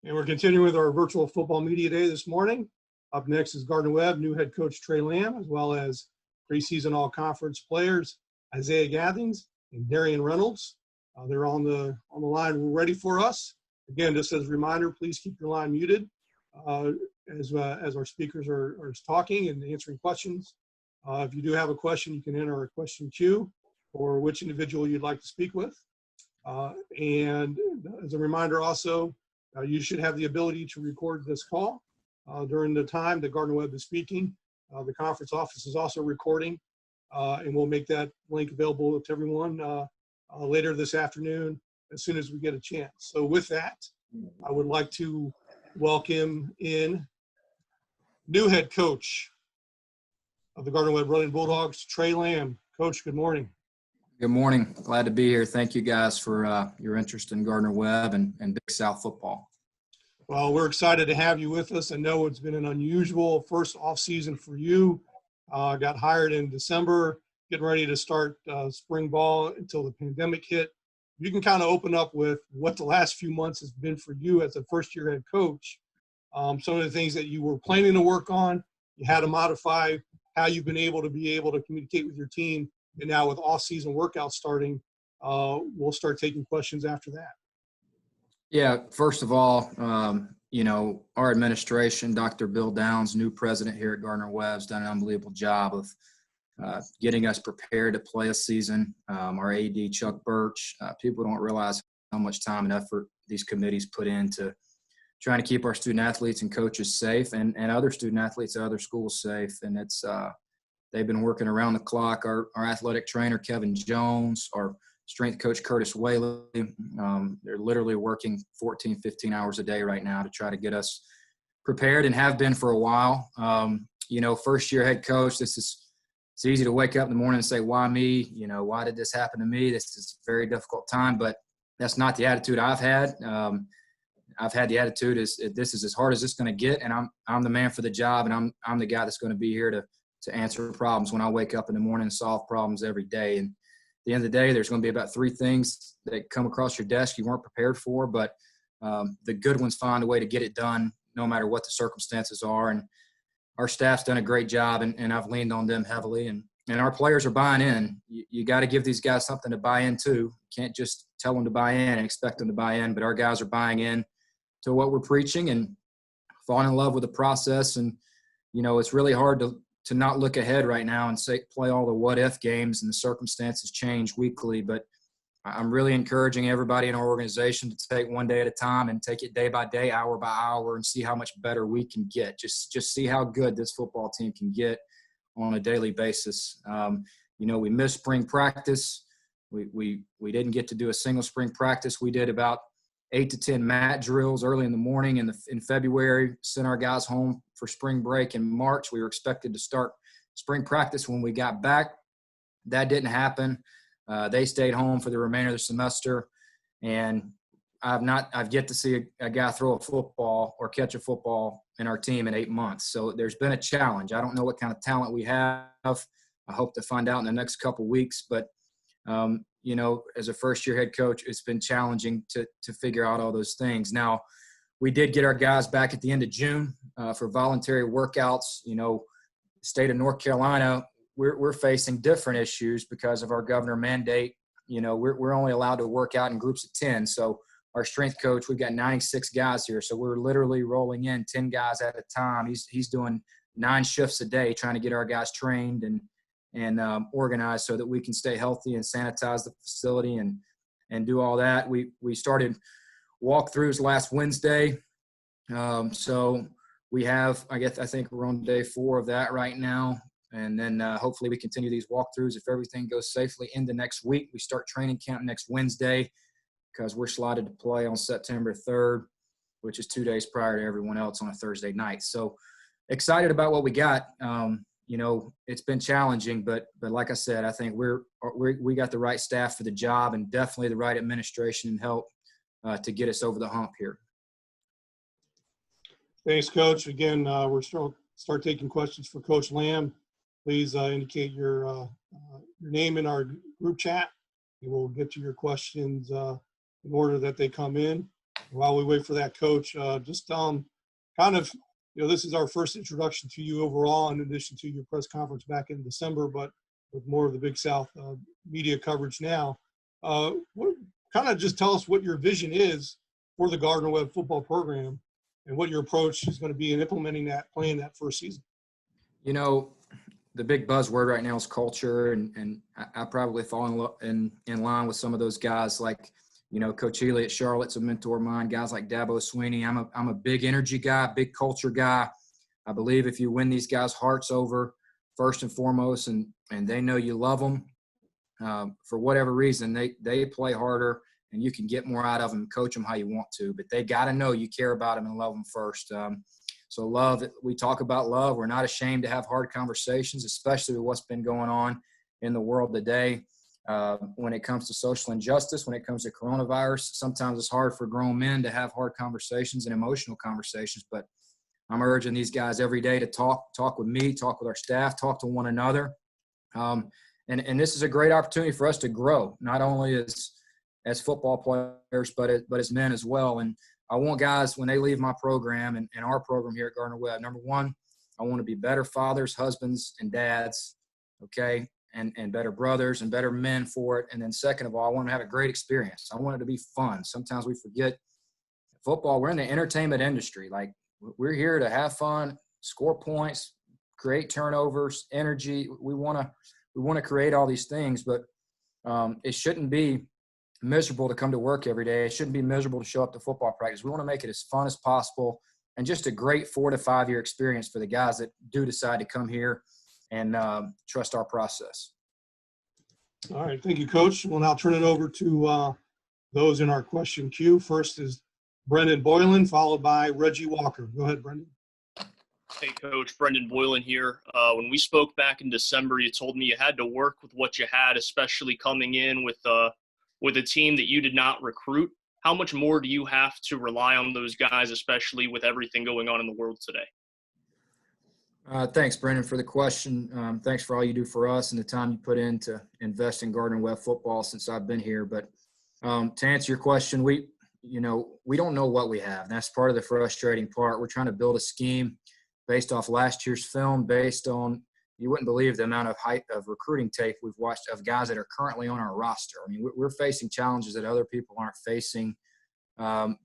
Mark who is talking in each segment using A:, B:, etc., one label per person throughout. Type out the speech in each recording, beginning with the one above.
A: And we're continuing with our virtual football media day this morning. Up next is Gardner-Webb new head coach Trey Lamb, as well as preseason all-conference players Isaiah Gathings and Darian Reynolds. They're on the line ready for us. Again, just as a reminder, please keep your line muted as our speakers are talking and answering questions. If you do have a question, you can enter a question queue or which individual you'd like to speak with. And as a reminder also, you should have the ability to record this call during the time that Gardner-Webb is speaking. The conference office is also recording, and we'll make that link available to everyone later this afternoon as soon as we get a chance. So with that, I would like to welcome in new head coach of the Gardner-Webb Running Bulldogs, Trey Lamb. Coach, good morning.
B: Good morning. Glad to be here. Thank you guys for your interest in Gardner-Webb and Big South football.
A: Well, we're excited to have you with us. I know it's been an unusual first off season for you. Got hired in December, getting ready to start spring ball until the pandemic hit. You can kind of open up with what the last few months has been for you as a first-year head coach. Some of the things that you were planning to work on, you had to modify, how you've been able to communicate with your team. And now with off-season workouts starting, we'll start taking questions after that.
B: Yeah, first of all, our administration, Dr. Bill Downs, new president here at Gardner-Webb, has done an unbelievable job of getting us prepared to play a season. Our AD, Chuck Birch, people don't realize how much time and effort these committees put into trying to keep our student athletes and coaches safe and other student athletes at other schools safe. And they've been working around the clock. Our athletic trainer, Kevin Jones, our strength coach, Curtis Whaley, they're literally working 14, 15 hours a day right now to try to get us prepared and have been for a while. First-year head coach, it's easy to wake up in the morning and say, why me? Why did this happen to me? This is a very difficult time, but that's not the attitude I've had. I've had the attitude this is as hard as it's going to get, and I'm the man for the job, and I'm the guy that's going to be here to answer problems when I wake up in the morning and solve problems every day. And at the end of the day, there's going to be about 3 things that come across your desk you weren't prepared for, but the good ones find a way to get it done no matter what the circumstances are. And our staff's done a great job, and I've leaned on them heavily. And our players are buying in. You got to give these guys something to buy into. You can't just tell them to buy in and expect them to buy in, but our guys are buying in to what we're preaching and falling in love with the process. And, it's really hard to not look ahead right now and play all the what-if games, and the circumstances change weekly. But I'm really encouraging everybody in our organization to take one day at a time and take it day by day, hour by hour, and see how much better we can get. Just see how good this football team can get on a daily basis. We missed spring practice. We didn't get to do a single spring practice. We did about 8 to 10 mat drills early in the morning in February, sent our guys home for spring break in March. We were expected to start spring practice when we got back. That didn't happen. They stayed home for the remainder of the semester, and I've yet to see a guy throw a football or catch a football in our team in 8 months. So there's been a challenge. I don't know what kind of talent we have. I hope to find out in the next couple weeks, but as a first-year head coach, it's been challenging to figure out all those things. Now, we did get our guys back at the end of June for voluntary workouts. State of North Carolina, we're facing different issues because of our governor mandate. We're only allowed to work out in groups of 10. So our strength coach, we've got 96 guys here. So we're literally rolling in 10 guys at a time. He's doing 9 shifts a day trying to get our guys trained and organized so that we can stay healthy and sanitize the facility and do all that. We started walkthroughs last Wednesday. So we have, I think we're on day 4 of that right now. And then hopefully we continue these walkthroughs if everything goes safely into next week. We start training camp next Wednesday because we're slotted to play on September 3rd, which is 2 days prior to everyone else on a Thursday night. So excited about what we got. It's been challenging, but like I said, I think we got the right staff for the job and definitely the right administration and help to get us over the hump here.
A: Thanks, Coach. Again, we're start taking questions for Coach Lamb. Please indicate your name in our group chat, and we'll get to your questions in order that they come in. While we wait for that, Coach, just kind of, this is our first introduction to you overall, in addition to your press conference back in December, but with more of the Big South media coverage now. Kind of just tell us what your vision is for the Gardner-Webb football program and what your approach is going to be in implementing that, playing that first season.
B: The big buzzword right now is culture, and I probably fall in line with some of those guys like, Coach Healy at Charlotte's a mentor of mine, guys like Dabo Sweeney. I'm a big energy guy, big culture guy. I believe if you win these guys' hearts over first and foremost, and they know you love them, for whatever reason, they play harder and you can get more out of them and coach them how you want to, but they got to know you care about them and love them first. So love, we talk about love. We're not ashamed to have hard conversations, especially with what's been going on in the world today. When it comes to social injustice, when it comes to coronavirus, sometimes it's hard for grown men to have hard conversations and emotional conversations, but I'm urging these guys every day to talk with me, talk with our staff, talk to one another. And this is a great opportunity for us to grow, not only as football players, but as men as well. And I want guys, when they leave my program and our program here at Gardner-Webb, number one, I want to be better fathers, husbands, and dads, okay, and better brothers and better men for it. And then second of all, I want to have a great experience. I want it to be fun. Sometimes we forget football. We're in the entertainment industry. Like, we're here to have fun, score points, create turnovers, energy. We want to create all these things, but it shouldn't be miserable to come to work every day. It shouldn't be miserable to show up to football practice. We want to make it as fun as possible and just a great 4 to 5 year experience for the guys that do decide to come here and trust our process.
A: All right. Thank you, Coach. We'll now turn it over to those in our question queue. First is Brendan Boylan, followed by Reggie Walker. Go ahead, Brendan.
C: Hey, Coach. Brendan Boylan here. When we spoke back in December, you told me you had to work with what you had, especially coming in with a team that you did not recruit. How much more do you have to rely on those guys, especially with everything going on in the world today?
B: Thanks, Brendan, for the question. Thanks for all you do for us and the time you put in to invest in Gardner-Webb football since I've been here. But to answer your question, we don't know what we have. That's part of the frustrating part. We're trying to build a scheme based off last year's film, based on, you wouldn't believe the amount of recruiting tape we've watched of guys that are currently on our roster. I mean, we're facing challenges that other people aren't facing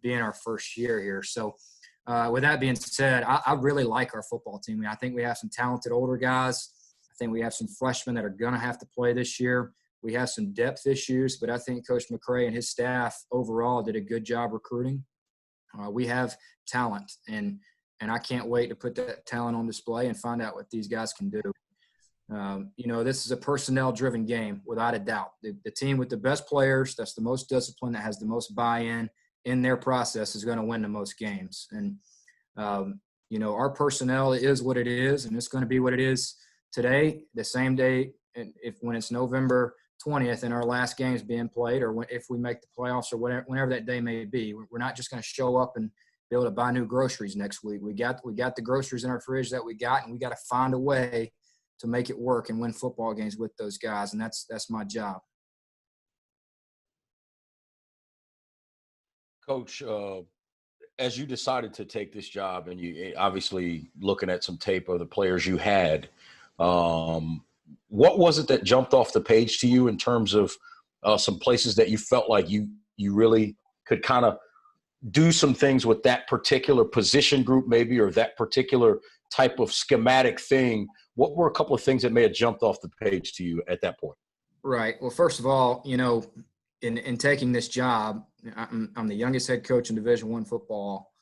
B: being our first year here. So with that being said, I really like our football team. I think we have some talented older guys. I think we have some freshmen that are going to have to play this year. We have some depth issues, but I think Coach McCray and his staff overall did a good job recruiting. We have talent, and I can't wait to put that talent on display and find out what these guys can do. This is a personnel-driven game, without a doubt. The team with the best players, that's the most disciplined, that has the most buy-in in their process, is going to win the most games. And, our personnel is what it is, and it's going to be what it is today, the same day, when it's November 20th and our last game is being played, or if we make the playoffs, or whenever that day may be. We're not just going to show up and be able to buy new groceries next week. We got the groceries in our fridge that we got, and we got to find a way to make it work and win football games with those guys, and that's my job.
D: Coach, as you decided to take this job, and you obviously looking at some tape of the players you had, what was it that jumped off the page to you in terms of some places that you felt like you really could kind of do some things with that particular position group maybe, or that particular type of schematic thing? What were a couple of things that may have jumped off the page to you at that point?
B: Right. Well, first of all, in taking this job, I'm the youngest head coach in Division I football.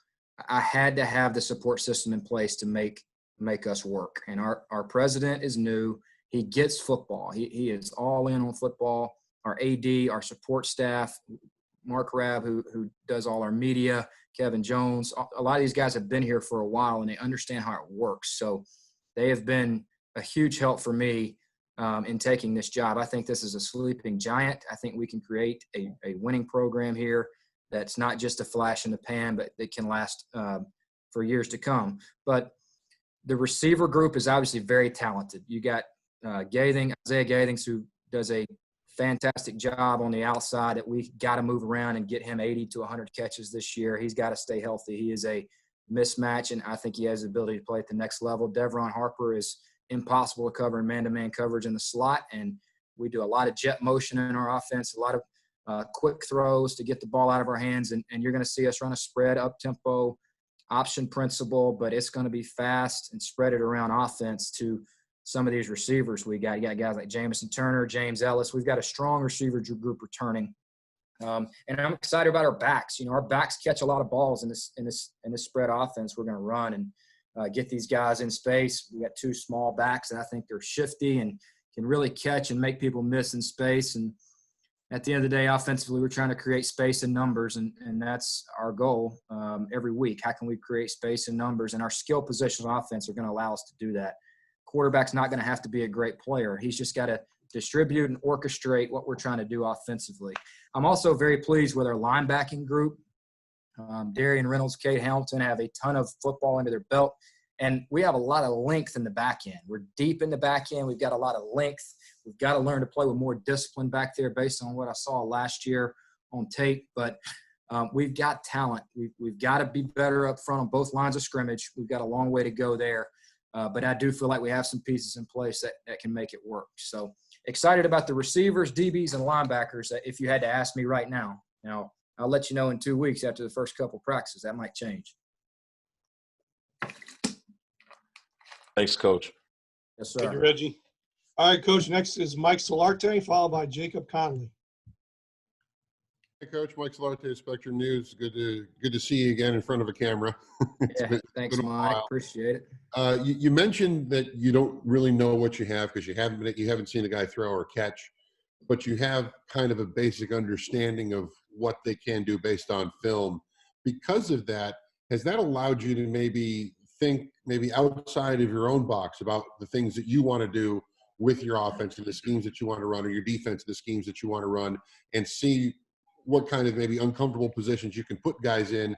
B: I had to have the support system in place to make us work. And our president is new. He gets football. He is all in on football. Our AD, our support staff, Mark Rabb, who does all our media, Kevin Jones, a lot of these guys have been here for a while, and they understand how it works. So they have been a huge help for me in taking this job. I think this is a sleeping giant. I think we can create a winning program here that's not just a flash in the pan, but that can last for years to come. But the receiver group is obviously very talented. You got Isaiah Gathings, who does a fantastic job on the outside that we got to move around and get him 80 to 100 catches this year. He's got to stay healthy. He is a mismatch, and I think he has the ability to play at the next level. Devron Harper is impossible to cover in man-to-man coverage in the slot, and we do a lot of jet motion in our offense, a lot of quick throws to get the ball out of our hands, and you're going to see us run a spread, up-tempo, option principle, but it's going to be fast and spread it around offense to some of these receivers we got. You got guys like Jamison Turner, James Ellis. We've got a strong receiver group returning. And I'm excited about our backs. You know, our backs catch a lot of balls in this spread offense we're going to run and get these guys in space. We got two small backs that I think they're shifty and can really catch and make people miss in space. And at the end of the day, offensively, we're trying to create space and numbers, and that's our goal every week. How can we create space and numbers? And our skill positions on offense are going to allow us to do that. Quarterback's not going to have to be a great player. He's just got to distribute and orchestrate what we're trying to do offensively. I'm also very pleased with our linebacking group. Darian Reynolds, Cade Hamilton have a ton of football under their belt, and we have a lot of length in the back end. We're deep in the back end. We've got a lot of length. We've got to learn to play with more discipline back there based on what I saw last year on tape. But we've got talent. We've got to be better up front on both lines of scrimmage. We've got a long way to go there. But I do feel like we have some pieces in place that can make it work. So excited about the receivers, DBs, and linebackers. If you had to ask me right now, I'll let you know in 2 weeks after the first couple practices. That might change.
D: Thanks, Coach.
B: Yes, sir.
A: Thank you, Reggie. All right, Coach, next is Mike Solarte, followed by Jacob Conley.
E: Hey, Coach. Mike Solarte, Spectrum News. Good to see you again in front of a camera.
B: Thanks,
E: been a
B: Mike.
E: while.
B: Appreciate it.
E: You mentioned that you don't really know what you have because you haven't seen a guy throw or catch, but you have kind of a basic understanding of what they can do based on film. Because of that, has that allowed you to maybe think outside of your own box about the things that you want to do with your offense and the schemes that you want to run, or your defense, the schemes that you want to run, and see what kind of maybe uncomfortable positions you can put guys in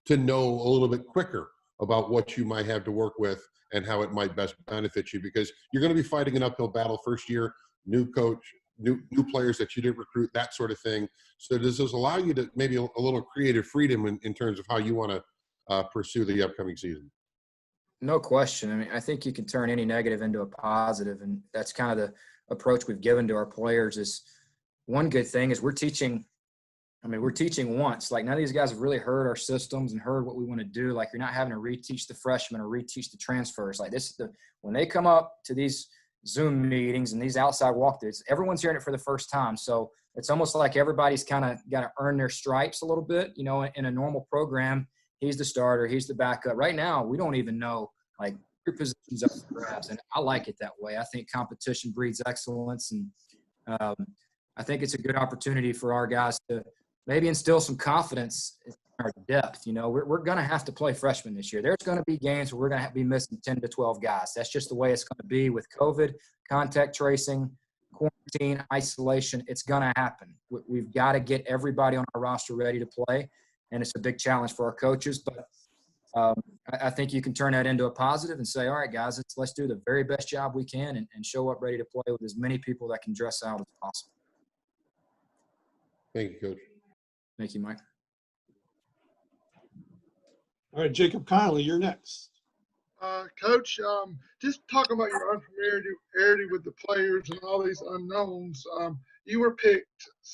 E: to know a little bit quicker about what you might have to work with and how it might best benefit you, because you're going to be fighting an uphill battle first year, new coach, new players that you didn't recruit, that sort of thing. So does this allow you to maybe a little creative freedom in terms of how you want to pursue the upcoming season?
B: No question. I mean, I think you can turn any negative into a positive, and that's kind of the approach we've given to our players. Is one good thing is we're teaching once. Like, none of these guys have really heard our systems and heard what we want to do. Like, you're not having to reteach the freshmen or reteach the transfers. Like, this is when they come up to these Zoom meetings and these outside walkthroughs, everyone's hearing it for the first time. So it's almost like everybody's kind of got to earn their stripes a little bit. You know, in a normal program, he's the starter, he's the backup. Right now, we don't even know, like, your positions up for grabs, and I like it that way. I think competition breeds excellence, and I think it's a good opportunity for our guys to maybe instill some confidence in our depth. You know, we're going to have to play freshmen this year. There's going to be games where we're going to be missing 10 to 12 guys. That's just the way it's going to be with COVID, contact tracing, quarantine, isolation. It's going to happen. We've got to get everybody on our roster ready to play, and it's a big challenge for our coaches. But I think you can turn that into a positive and say, all right, guys, let's do the very best job we can and show up ready to play with as many people that can dress out as possible.
E: Thank you, Coach.
B: Thank you, Mike.
A: All right, Jacob Conley, you're next.
F: Coach, just talking about your unfamiliarity with the players and all these unknowns, you were picked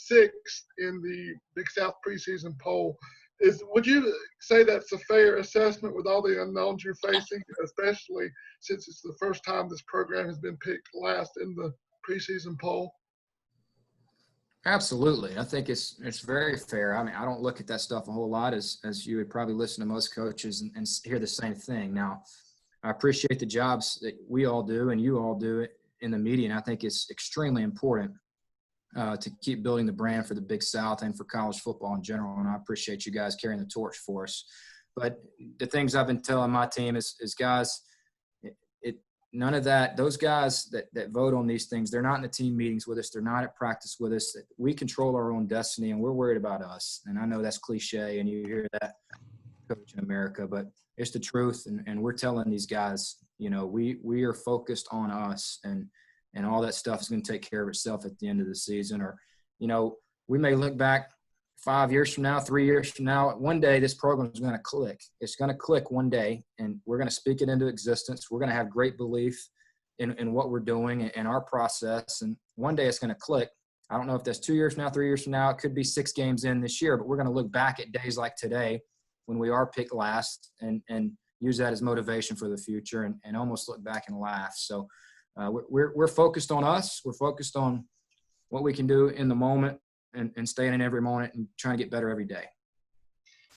F: 6th in the Big South preseason poll. Would you say that's a fair assessment with all the unknowns you're facing, especially since it's the first time this program has been picked last in the preseason poll?
B: Absolutely. I think it's very fair. I mean, I don't look at that stuff a whole lot, as you would probably listen to most coaches and hear the same thing. Now, I appreciate the jobs that we all do and you all do in the media, and I think it's extremely important to keep building the brand for the Big South and for college football in general, and I appreciate you guys carrying the torch for us. But the things I've been telling my team is guys, none of that. Those guys that vote on these things, they're not in the team meetings with us. They're not at practice with us. We control our own destiny, and we're worried about us. And I know that's cliche, and you hear that, coach, in America, but it's the truth. And we're telling these guys, you know, we are focused on us, and and all that stuff is going to take care of itself at the end of the season. Or, you know, we may look back 5 years from now, 3 years from now, one day this program is going to click. It's going to click one day, and we're going to speak it into existence. We're going to have great belief in what we're doing and our process, and one day it's going to click. I don't know if that's 2 years from now, 3 years from now. It could be 6 games in this year, but we're going to look back at days like today when we are picked last and use that as motivation for the future and almost look back and laugh. So we're focused on us. We're focused on what we can do in the moment and staying in every moment and trying to get better every day.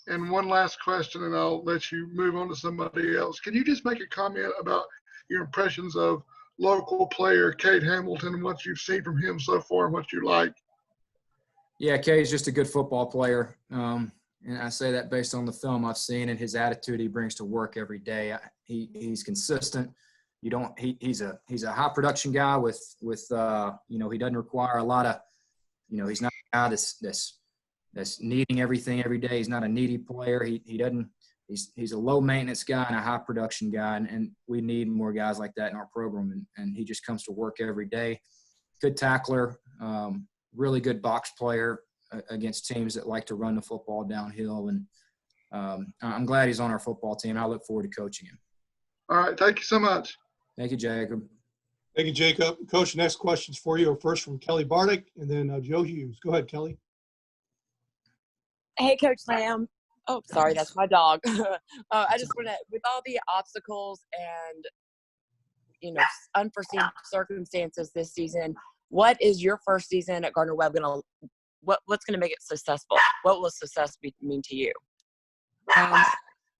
F: And one last question, and I'll let you move on to somebody else. Can you just make a comment about your impressions of local player Cade Hamilton and what you've seen from him so far and what you like?
B: Yeah, Cade's just a good football player. And I say that based on the film I've seen and his attitude he brings to work every day. He's consistent. He's a high production guy with you know, he doesn't require a lot of, you know, he's not a guy that's needing everything every day. He's not a needy player. He's a low maintenance guy and a high production guy, and we need more guys like that in our program. And he just comes to work every day. Good tackler, really good box player against teams that like to run the football downhill. And I'm glad he's on our football team. I look forward to coaching him.
F: All right. Thank you so much.
B: Thank you, Jacob.
A: Thank you, Jacob. Coach, the next questions for you are first from Kelly Bardick and then Joe Hughes. Go ahead, Kelly.
G: Hey, Coach Lamb. Oh, sorry, that's my dog. I just want to, with all the obstacles and, you know, unforeseen circumstances this season, what is your first season at Gardner-Webb what's going to make it successful? What will success mean to you?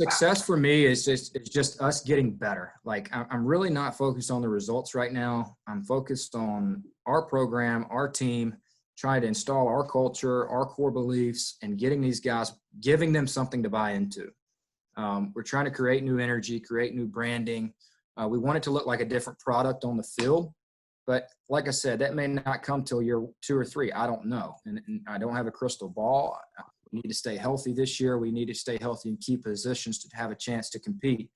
B: Success for me is just us getting better. Like, I'm really not focused on the results right now. I'm focused on our program, our team, trying to install our culture, our core beliefs, and getting these guys, giving them something to buy into. We're trying to create new energy, create new branding. We want it to look like a different product on the field. But like I said, that may not come till year 2 or 3. I don't know. And I don't have a crystal ball. We need to stay healthy this year. We need to stay healthy and keep positions to have a chance to compete.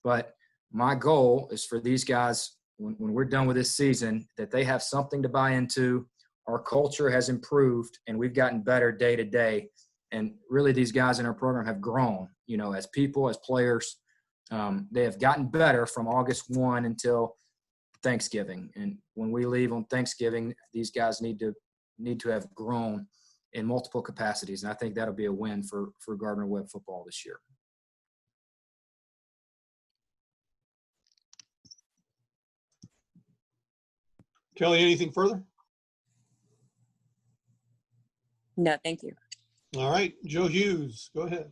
B: But my goal is for these guys, when we're done with this season, that they have something to buy into. Our culture has improved, and we've gotten better day to day. And really, these guys in our program have grown, you know, as people, as players. They have gotten better from August 1 until Thanksgiving. And when we leave on Thanksgiving, these guys need to have grown in multiple capacities. And I think that'll be a win for Gardner-Webb football this year.
A: Kelly, anything further?
G: No, thank you.
A: All right, Joe Hughes, go ahead.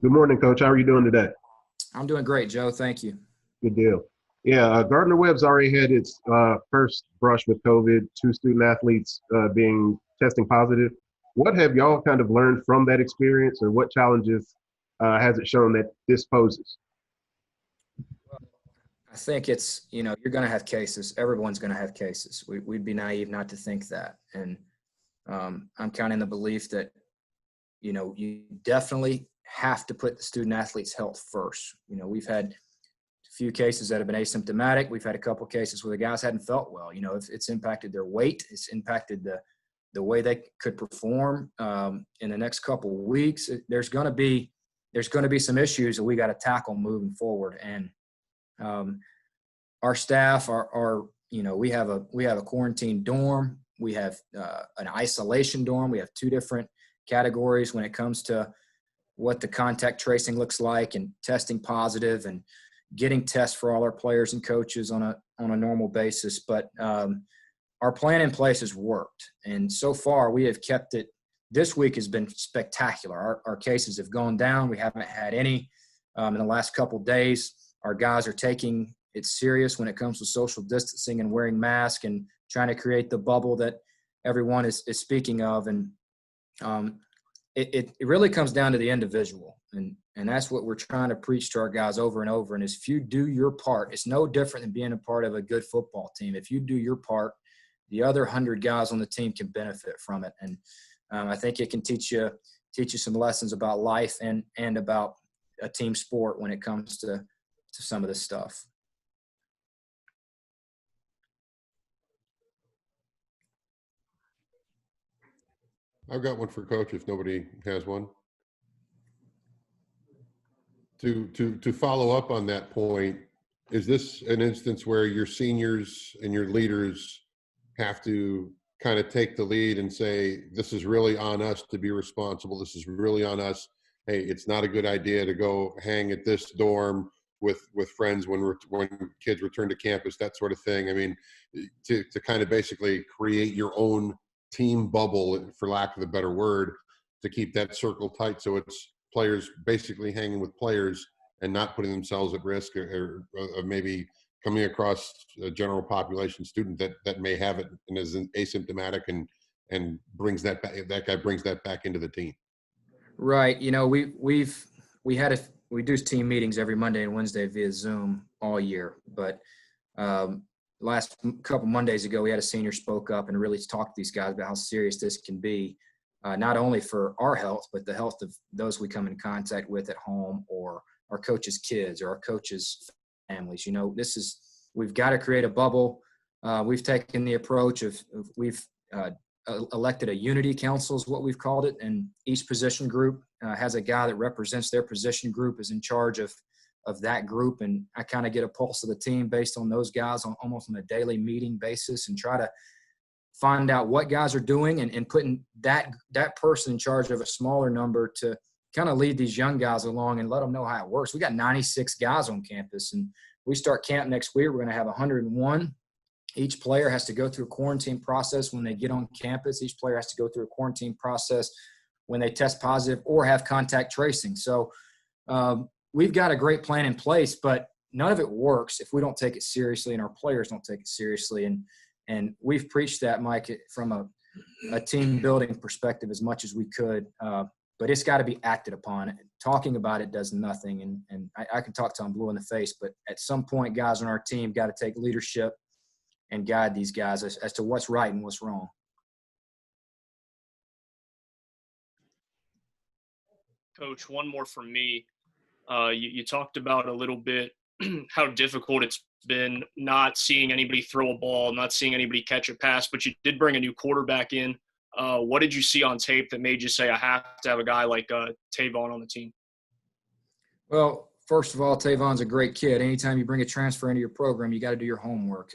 H: Good morning, Coach. How are you doing today?
B: I'm doing great, Joe. Thank you.
H: Good deal. Yeah, Gardner-Webb's already had its first brush with COVID, 2 student athletes testing positive. What have y'all kind of learned from that experience, or what challenges has it shown that this poses?
B: I think it's, you know, you're going to have cases. Everyone's going to have cases. We'd be naive not to think that. And I'm kind of in the belief that, you know, you definitely have to put the student athlete's health first. You know, we've had a few cases that have been asymptomatic. We've had a couple cases where the guys hadn't felt well. You know, it's impacted their weight. It's impacted the way they could perform in the next couple of weeks. There's going to be some issues that we got to tackle moving forward. And our staff are you know, we have a quarantine dorm. We have an isolation dorm. We have 2 different categories when it comes to what the contact tracing looks like and testing positive and getting tests for all our players and coaches on a normal basis. But our plan in place has worked. And so far we have kept it. This week has been spectacular. Our cases have gone down. We haven't had any in the last couple of days. Our guys are taking it serious when it comes to social distancing and wearing masks and trying to create the bubble that everyone is speaking of. And it really comes down to the individual. And that's what we're trying to preach to our guys over and over. And if you do your part, it's no different than being a part of a good football team. If you do your part, the other 100 guys on the team can benefit from it. And I think it can teach you some lessons about life and about a team sport when it comes to some of this stuff.
E: I've got one for Coach if nobody has one. To follow up on that point, is this an instance where your seniors and your leaders have to kind of take the lead and say, this is really on us to be responsible. This is really on us. Hey, it's not a good idea to go hang at this dorm with friends when kids return to campus, that sort of thing. I mean, to kind of basically create your own team bubble, for lack of a better word, to keep that circle tight. So it's players basically hanging with players and not putting themselves at risk or maybe coming across a general population student that may have it and is asymptomatic and brings that back, that guy brings that back into the team.
B: Right. You know, we do team meetings every Monday and Wednesday via Zoom all year. But last couple Mondays ago, we had a senior spoke up and really talked to these guys about how serious this can be, not only for our health, but the health of those we come in contact with at home or our coaches' kids or our coaches' families. You know, we've got to create a bubble. We've taken the approach of we've elected a unity council is what we've called it. And each position group has a guy that represents their position group, is in charge of that group. And I kind of get a pulse of the team based on those guys almost on a daily meeting basis and try to find out what guys are doing and putting that person in charge of a smaller number to kind of lead these young guys along and let them know how it works. We got 96 guys on campus, and we start camp next week. We're going to have 101. Each player has to go through a quarantine process when they get on campus. Each player has to go through a quarantine process when they test positive or have contact tracing. So we've got a great plan in place, but none of it works if we don't take it seriously and our players don't take it seriously. And we've preached that, Mike, from a team building perspective as much as we could. But it's got to be acted upon. Talking about it does nothing. And I can talk till I'm blue in the face, but at some point, guys on our team got to take leadership and guide these guys as to what's right and what's wrong.
C: Coach, one more from me. You talked about a little bit how difficult it's been not seeing anybody throw a ball, not seeing anybody catch a pass, but you did bring a new quarterback in. What did you see on tape that made you say, I have to have a guy like Tavon on the team?
B: Well, first of all, Tavon's a great kid. Anytime you bring a transfer into your program, you got to do your homework,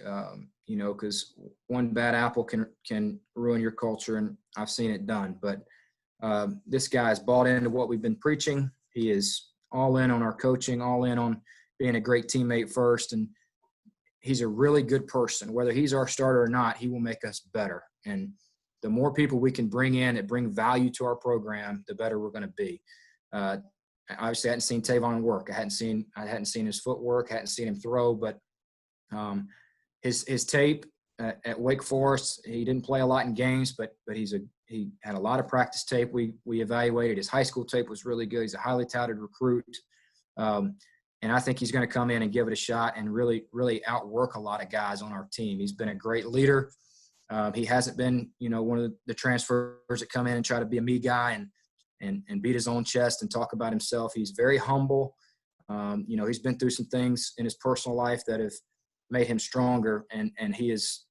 B: you know, because one bad apple can ruin your culture, and I've seen it done. But this guy's bought into what we've been preaching. He is all in on our coaching, all in on being a great teammate first, and he's a really good person. Whether he's our starter or not, he will make us better. And the more people we can bring in that bring value to our program, the better we're going to be. Obviously, I hadn't seen Tavon work. I hadn't seen his footwork. I hadn't seen him throw. But his tape at Wake Forest, he didn't play a lot in games, but he had a lot of practice tape. We evaluated his high school tape was really good. He's a highly touted recruit, and I think he's going to come in and give it a shot and really really outwork a lot of guys on our team. He's been a great leader. He hasn't been, you know, one of the transfers that come in and try to be a me guy and beat his own chest and talk about himself. He's very humble. You know, he's been through some things in his personal life that have made him stronger, and he's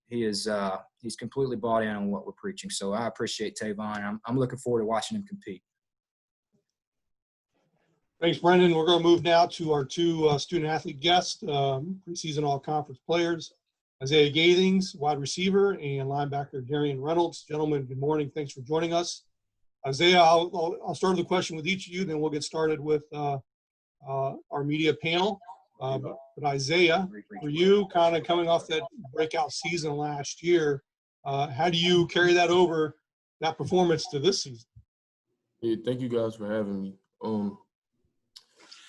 B: completely bought in on what we're preaching. So I appreciate Tavon. I'm looking forward to watching him compete.
A: Thanks, Brendan. We're going to move now to our two student-athlete guests, preseason all-conference players, Isaiah Gathings, wide receiver, and linebacker Darian Reynolds. Gentlemen, good morning. Thanks for joining us. Isaiah, I'll start the question with each of you, then we'll get started with our media panel. But Isaiah, for you, kind of coming off that breakout season last year, how do you carry that over, that performance, to this season?
I: Yeah, thank you guys for having me.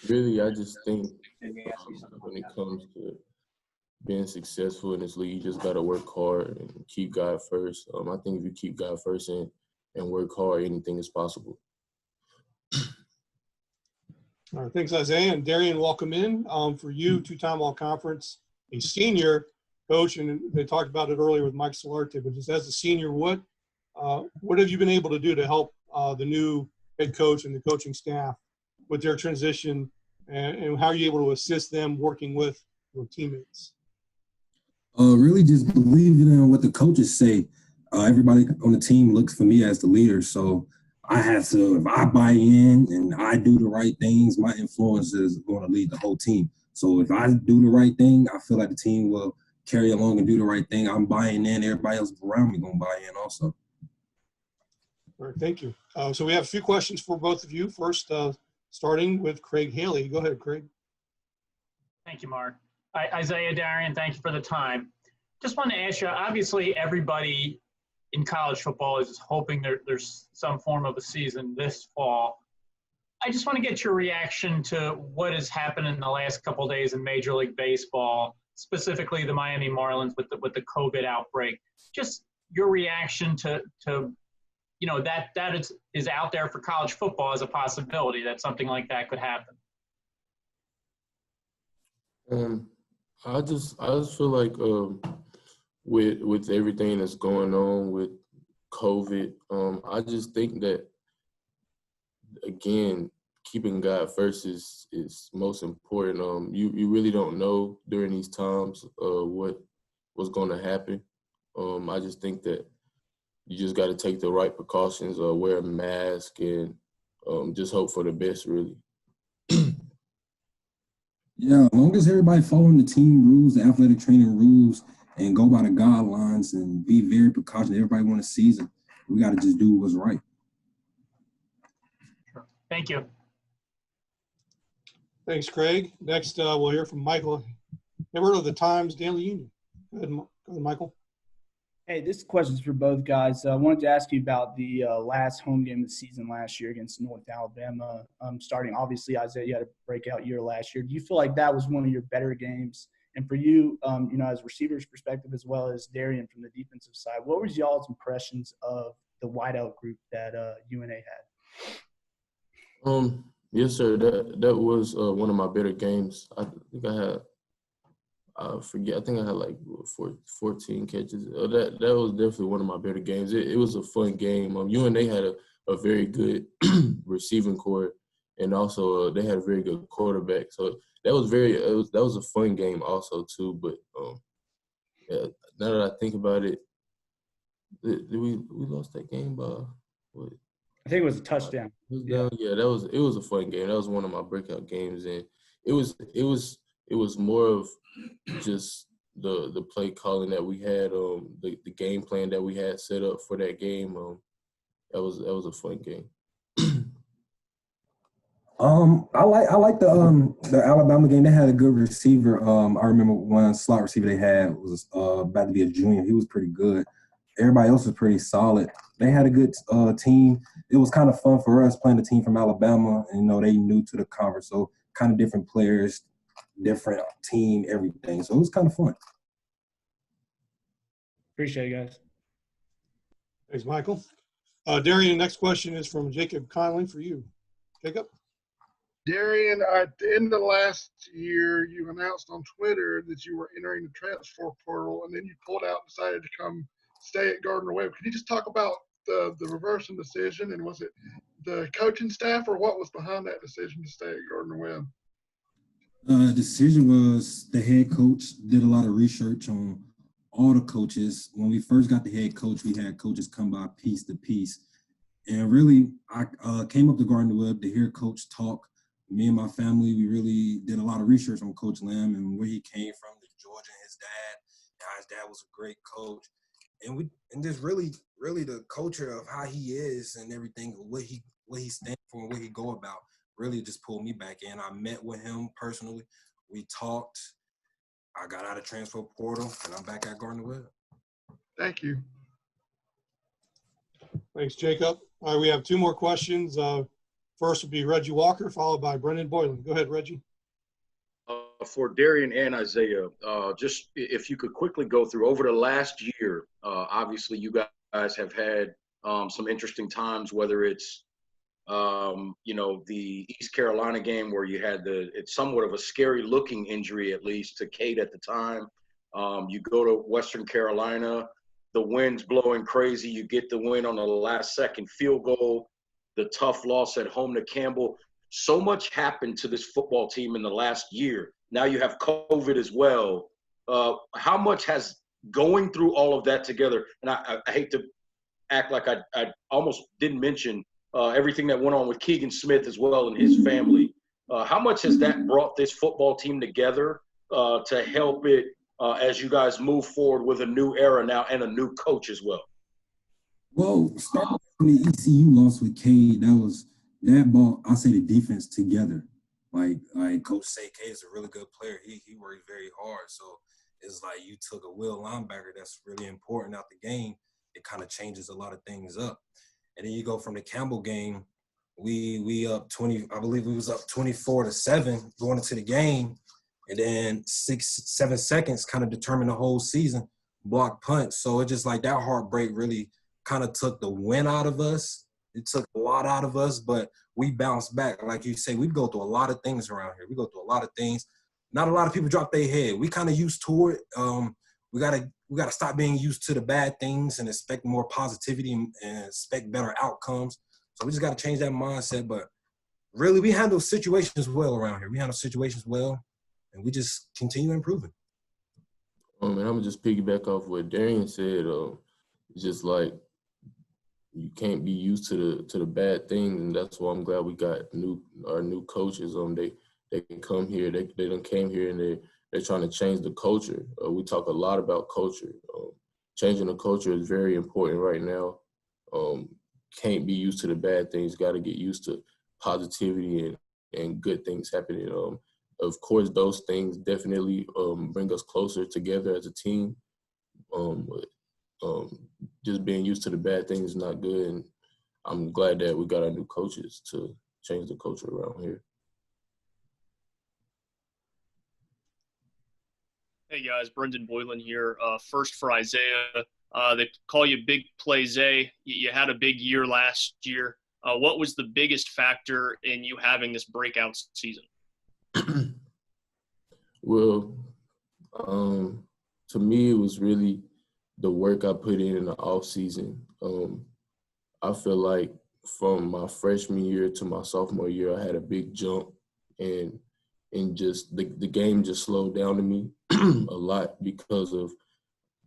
I: Really, I just think when it comes to being successful in this league, you just got to work hard and keep God first. I think if you keep God first and work hard, anything is possible.
A: All right, thanks, Isaiah. And Darian, welcome in. For you, two-time all-conference, a senior coach, and they talked about it earlier with Mike Solarte, but just as a senior, what have you been able to do to help the new head coach and the coaching staff with their transition, and how are you able to assist them working with your teammates?
J: Really just believing in what the coaches say. everybody on the team looks for me as the leader. So I have to, if I buy in and I do the right things, my influence is going to lead the whole team. So if I do the right thing, I feel like the team will carry along and do the right thing. I'm buying in. Everybody else around me going to buy in also.
A: All right, thank you. So we have a few questions for both of you. First, starting with Craig Haley. Go ahead, Craig.
K: Thank you, Mark. Isaiah, Darian, thank you for the time. Just want to ask you, obviously everybody in college football is hoping there's some form of a season this fall. I just want to get your reaction to what has happened in the last couple of days in Major League Baseball, specifically the Miami Marlins with the COVID outbreak. Just your reaction to that is out there for college football as a possibility that something like that could happen.
I: I just feel like with everything that's going on with COVID, I just think that, again, keeping God first is most important. You really don't know during these times what's going to happen. I just think that you just got to take the right precautions, wear a mask, and just hope for the best, really.
J: Yeah, as long as everybody following the team rules, the athletic training rules, and go by the guidelines and be very precautionary. Everybody want a season. We got to just do what's right.
K: Sure. Thank you.
A: Thanks, Craig. Next, we'll hear from Michael Hibbert of the Times Daily Union. Go ahead, Michael.
L: Hey, this question is for both guys. I wanted to ask you about the last home game of the season last year against North Alabama. Starting, obviously, Isaiah, you had a breakout year last year. Do you feel like that was one of your better games? And for you, as receivers' perspective as well as Darian from the defensive side, what was y'all's impressions of the wideout group that UNA had?
I: Yes, sir. That was one of my better games. I think I had like 14 catches. That was definitely one of my better games. It was a fun game. UNA had a very good receiving core, and also they had a very good quarterback. So that was a fun game also too. But yeah, now that I think about it, did we lost that game by what?
L: I think it was a touchdown.
I: Yeah, it was a fun game. That was one of my breakout games, and it was more of just the play calling that we had, the game plan that we had set up for that game. That was a fun game.
J: I like the Alabama game. They had a good receiver. I remember one slot receiver they had was about to be a junior. He was pretty good. Everybody else was pretty solid. They had a good team. It was kind of fun for us playing the team from Alabama. And, they new to the conference, so kind of different players, different team, everything. So it was kind of fun.
L: Appreciate it, guys.
A: Thanks, Michael. Darian, the next question is from Jacob Conley for you. Jacob?
F: Darian, at the end of last year, you announced on Twitter that you were entering the transfer portal, and then you pulled out and decided to come stay at Gardner-Webb. Can you just talk about the reversing decision, and was it the coaching staff, or what was behind that decision to stay at Gardner-Webb?
J: The decision was the head coach did a lot of research on all the coaches. When we first got the head coach, we had coaches come by piece to piece. And really, I came up to Gardner-Webb to hear Coach talk. Me and my family, we really did a lot of research on Coach Lamb and where he came from, to Georgia, and his dad. How his dad was a great coach. And just really the culture of how he is and everything, what he stands for and what he go about, really just pulled me back in. I met with him personally. We talked. I got out of transfer portal, and I'm back at Gardner-Webb.
F: Thank you.
A: Thanks, Jacob. All right, we have two more questions. First would be Reggie Walker, followed by Brendan Boylan. Go ahead, Reggie.
D: For Darian and Isaiah, just if you could quickly go through over the last year, obviously you guys have had some interesting times, whether it's, the East Carolina game where you had it's somewhat of a scary looking injury, at least to Kate at the time. You go to Western Carolina, the wind's blowing crazy. You get the win on the last second field goal, the tough loss at home to Campbell. So much happened to this football team in the last year. Now you have COVID as well. How much has going through all of that together, and I hate to act like I almost didn't mention everything that went on with Keegan Smith as well and his family. How much has that brought this football team together to help it as you guys move forward with a new era now and a new coach as well?
J: Well, starting from the ECU loss with Cade, that brought, I say, the defense together. Like Coach say, Cade is a really good player. He works very hard. So it's like you took a will linebacker that's really important out the game. It kind of changes a lot of things up. And then you go from the Campbell game, we up 20, I believe we was up 24-7 going into the game. And then 6-7 seconds kind of determined the whole season, block punt. So it's just like that heartbreak really kind of took the win out of us. It took a lot out of us, but we bounced back. Like you say, we go through a lot of things around here. We go through a lot of things. Not a lot of people drop their head. We kind of used to it. We gotta stop being used to the bad things and expect more positivity and expect better outcomes. So we just got to change that mindset. But really, we handle situations well around here. We handle situations well, and we just continue improving.
I: And I'm gonna just piggyback off what Darian said. It's just like you can't be used to the bad things, and that's why I'm glad we got our new coaches. They can come here. They done came here and they're trying to change the culture. We talk a lot about culture. Changing the culture is very important right now. Can't be used to the bad things. Got to get used to positivity and good things happening. Of course, those things definitely bring us closer together as a team. Just being used to the bad things is not good. And I'm glad that we got our new coaches to change the culture around here.
C: Hey guys, Brendan Boylan here. First for Isaiah, they call you Big Play Zay. You had a big year last year. What was the biggest factor in you having this breakout season?
I: Well, to me, it was really the work I put in the off season. I feel like from my freshman year to my sophomore year, I had a big jump, and just the game just slowed down to me a lot because of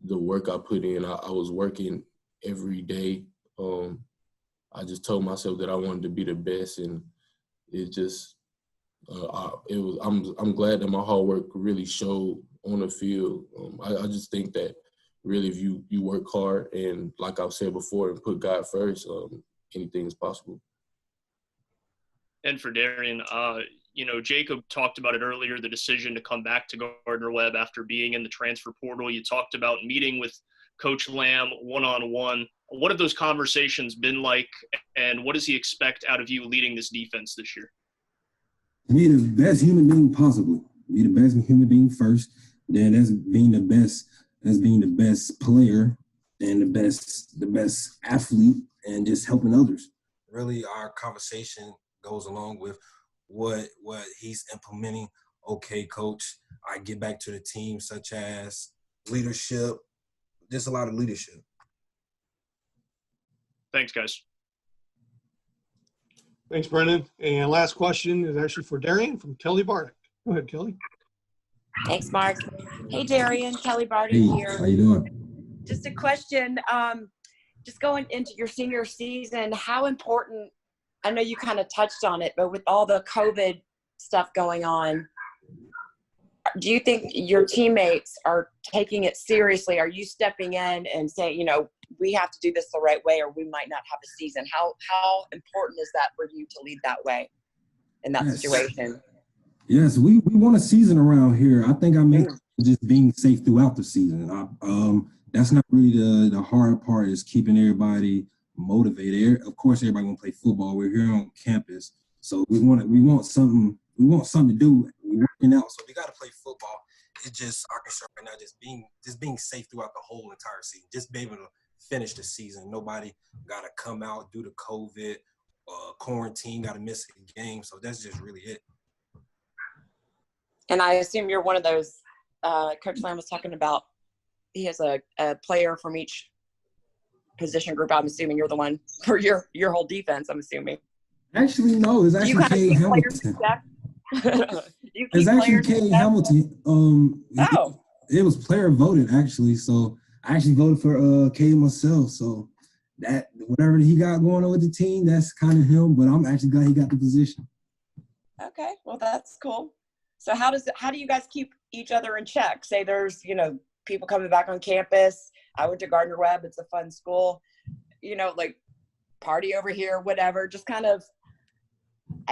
I: the work I put in. I was working every day. I just told myself that I wanted to be the best, and it just I'm glad that my hard work really showed on the field. I just think that really if you work hard and, like I've said before, and put God first, anything is possible.
C: And for Darian, Jacob talked about it earlier, the decision to come back to Gardner-Webb after being in the transfer portal. You talked about meeting with Coach Lamb one-on-one. What have those conversations been like, and what does he expect out of you leading this defense this year?
J: Be the best human being possible. Be the best human being first. Then that's being the best. That's being the best player and the best athlete, and just helping others. Really, our conversation goes along with what he's implementing. Okay, coach, I get back to the team, such as leadership. Just a lot of leadership.
C: Thanks, guys.
A: Thanks, Brendan. And last question is actually for Darian from Kelly Barnett. Go ahead, Kelly.
G: Thanks, Mark. Hey, Darian, Kelly Barnett
J: Hey,
G: here.
J: how you doing?
G: Just a question. Just going into your senior season, how important, I know you kind of touched on it, but with all the COVID stuff going on, do you think your teammates are taking it seriously? Are you stepping in and saying, we have to do this the right way or we might not have a season? How important is that for you to lead that way in that situation?
J: Yes, we want a season around here. I think I make just being safe throughout the season. That's not really the hard part, is keeping everybody motivated. Of course, everybody want to play football. We're here on campus, so we want something to do. We're working out, so we got to play football. It's just our concern right now, just being safe throughout the whole entire season. Just be able to finish the season. Nobody got to come out due to COVID, quarantine, got to miss a game. So that's just really it.
G: And I assume you're one of those. Coach Lamb was talking about. He has a player from each position group. I'm assuming you're the one for your whole defense. I'm assuming.
J: Actually, no. It's actually Cade Hamilton. It's actually Cade Hamilton. it was player voted actually. So I actually voted for K myself. So that whatever he got going on with the team, that's kind of him. But I'm actually glad he got the position.
G: Okay, well that's cool. So how do you guys keep each other in check? Say there's, people coming back on campus. I went to Gardner-Webb. It's a fun school. Like party over here, whatever. Just kind of,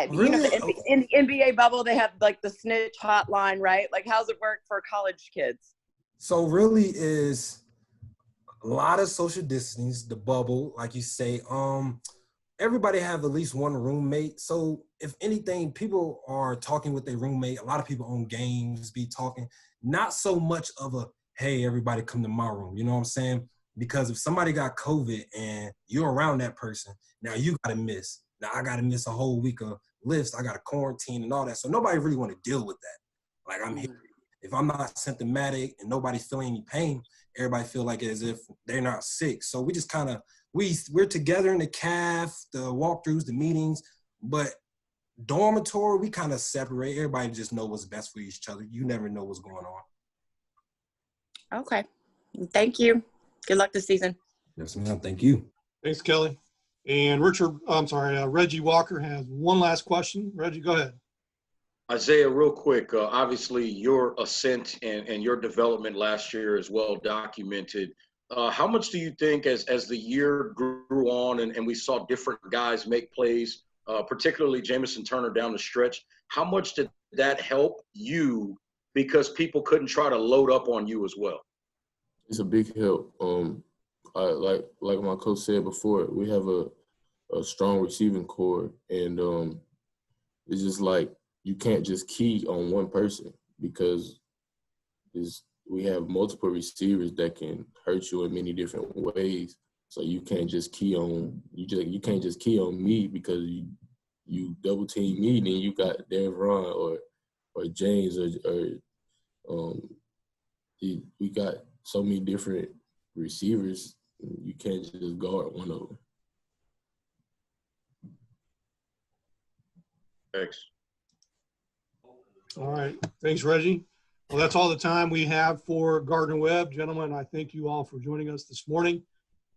J: Really?
G: in the NBA bubble, they have like the snitch hotline, right? Like how's it work for college kids?
J: So really is a lot of social distancing, the bubble, like you say. Everybody have at least one roommate. So if anything, people are talking with their roommate. A lot of people on games be talking. Not so much of a, hey, everybody come to my room. You know what I'm saying? Because if somebody got COVID and you're around that person, now you got to miss. Now I got to miss a whole week of lifts. I got to quarantine and all that. So nobody really want to deal with that. Like I'm here. If I'm not symptomatic and nobody's feeling any pain, everybody feel like as if they're not sick. So we just kind of, we're together in the CAF, the walkthroughs, the meetings, but dormitory, we kind of separate. Everybody just know what's best for each other. You never know what's going on.
G: Okay. Thank you. Good luck this season.
J: Yes, ma'am. Thank you.
A: Thanks, Kelly. And Reggie Walker has one last question. Reggie, go ahead.
D: Isaiah, real quick, obviously your ascent and your development last year is well documented. How much do you think as the year grew on and we saw different guys make plays, particularly Jamison Turner down the stretch, how much did that help you because people couldn't try to load up on you as well?
I: It's a big help. Like my coach said before, we have a strong receiving core, and it's just like you can't just key on one person because we have multiple receivers that can hurt you in many different ways. So you can't just key on you can't just key on me because you double team me, then you got Devron or James or we got so many different receivers. You can't just guard one of them.
D: Thanks.
A: All right. Thanks, Reggie. Well, that's all the time we have for Gardner-Webb. Gentlemen, I thank you all for joining us this morning.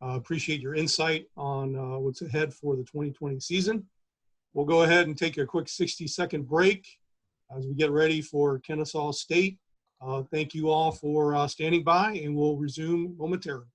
A: Appreciate your insight on what's ahead for the 2020 season. We'll go ahead and take a quick 60-second break as we get ready for Kennesaw State. Thank you all for standing by, and we'll resume momentarily.